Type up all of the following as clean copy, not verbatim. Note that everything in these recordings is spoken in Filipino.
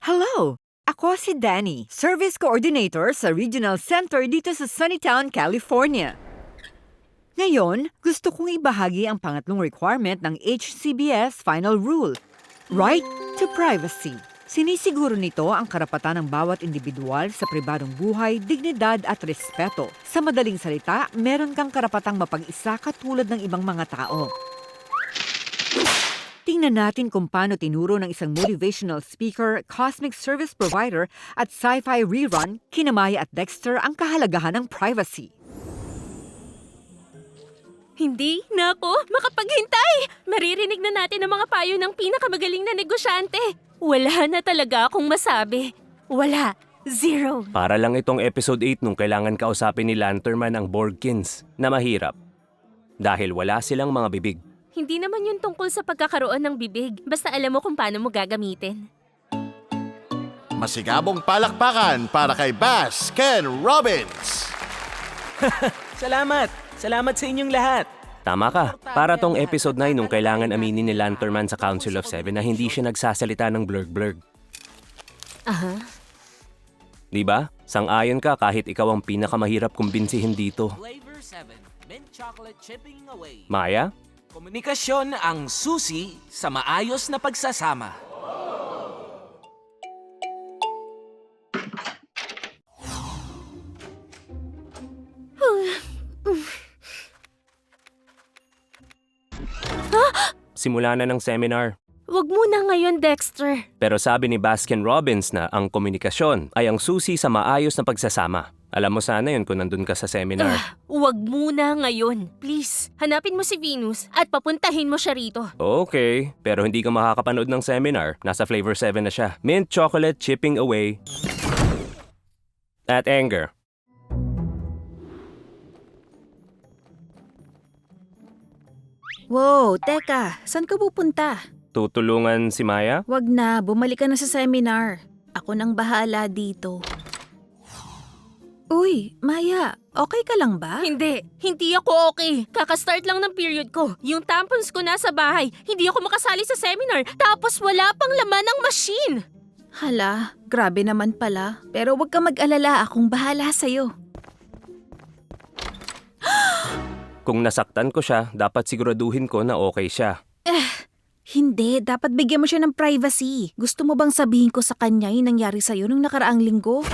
Hello! Ako si Danny, Service Coordinator sa Regional Center dito sa Sunnytown, California. Ngayon, gusto kong ibahagi ang pangatlong requirement ng HCBS Final Rule, Right to Privacy. Sinisiguro nito ang karapatan ng bawat individual sa pribadong buhay, dignidad at respeto. Sa madaling salita, meron kang karapatang mapag-isa katulad ng ibang mga tao. Tingnan natin kung paano tinuro ng isang motivational speaker, cosmic service provider at sci-fi rerun, kina Maya at Dexter ang kahalagahan ng privacy. Hindi na ako makapaghintay! Maririnig na natin ang mga payo ng pinakamagaling na negosyante. Wala na talaga akong masabi. Wala. Zero. Para lang itong episode 8 nung kailangan kausapin ni Lanterman ang Borgkins na mahirap. Dahil wala silang mga bibig. Hindi naman yun tungkol sa pagkakaroon ng bibig. Basta alam mo kung paano mo gagamitin. Masigabong palakpakan para kay Baskin Robbins! Salamat! Salamat sa inyong lahat! Tama ka. Para tong episode 9 nung kailangan aminin ni Lanterman sa Council of Seven na hindi siya nagsasalita ng blurg-blurg. Aha. Di ba? Sang-ayon ka kahit ikaw ang pinakamahirap kumbinsihin dito. Flavor 7, mint chocolate chipping away. Maya? Komunikasyon ang susi sa maayos na pagsasama. Simula na ng seminar. Wag muna ngayon, Dexter. Pero sabi ni Baskin Robbins na ang komunikasyon ay ang susi sa maayos na pagsasama. Alam mo sana yun kung nandun ka sa seminar. Wag muna ngayon. Please, hanapin mo si Venus at papuntahin mo siya rito. Okay, pero hindi ka makakapanood ng seminar. Nasa Flavor 7 na siya. Mint chocolate chipping away at anger. Wow, teka, saan ka pupunta? Tutulungan si Maya? Wag na, bumalik ka na sa seminar. Ako nang bahala dito. Uy, Maya, okay ka lang ba? Hindi ako okay. Kakastart lang ng period ko. Yung tampons ko nasa bahay. Hindi ako makasali sa seminar. Tapos wala pang laman ng machine. Hala, grabe naman pala. Pero wag ka mag-alala, akong bahala sa'yo. Kung nasaktan ko siya, dapat siguraduhin ko na okay siya. Hindi, dapat bigyan mo siya ng privacy. Gusto mo bang sabihin ko sa kanya yung nangyari sa'yo nung nakaraang linggo?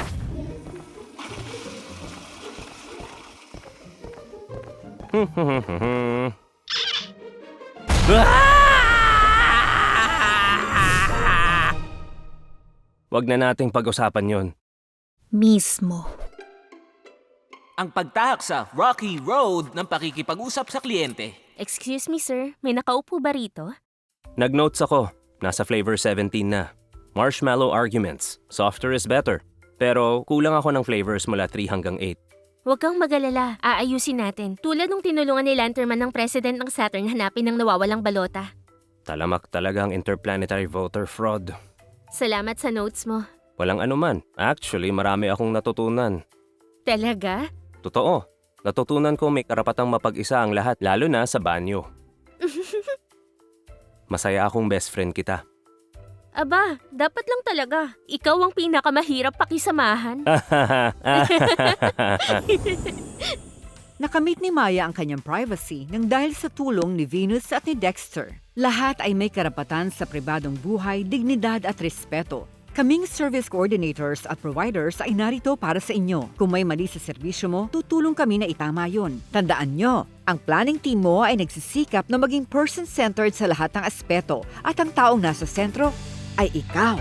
Wag na nating pag-usapan yon. Mismo. Ang pagtahak sa Rocky Road ng pakikipag-usap sa kliyente. Excuse me, sir. May nakaupo ba rito? Nag-notes ako. Nasa Flavor 17 na. Marshmallow arguments. Softer is better. Pero kulang ako ng flavors mula 3 hanggang 8. Huwag kang mag-alala. Aayusin natin. Tulad nung tinulungan ni Lanterman ng president ng Saturn hanapin ng nawawalang balota. Talamak talaga ang interplanetary voter fraud. Salamat sa notes mo. Walang anuman. Actually, marami akong natutunan. Talaga? Totoo. Natutunan ko may karapatang mapag-isa ang lahat, lalo na sa banyo. Masaya akong best friend kita. Aba, dapat lang talaga. Ikaw ang pinakamahirap pakisamahan. Nakamit ni Maya ang kanyang privacy nang dahil sa tulong ni Venus at ni Dexter. Lahat ay may karapatan sa pribadong buhay, dignidad at respeto. Kaming service coordinators at providers ay narito para sa inyo. Kung may mali sa serbisyo mo, tutulong kami na itama yon. Tandaan nyo, ang planning team mo ay nagsisikap na maging person-centered sa lahat ng aspeto at ang taong nasa sentro ay ikaw.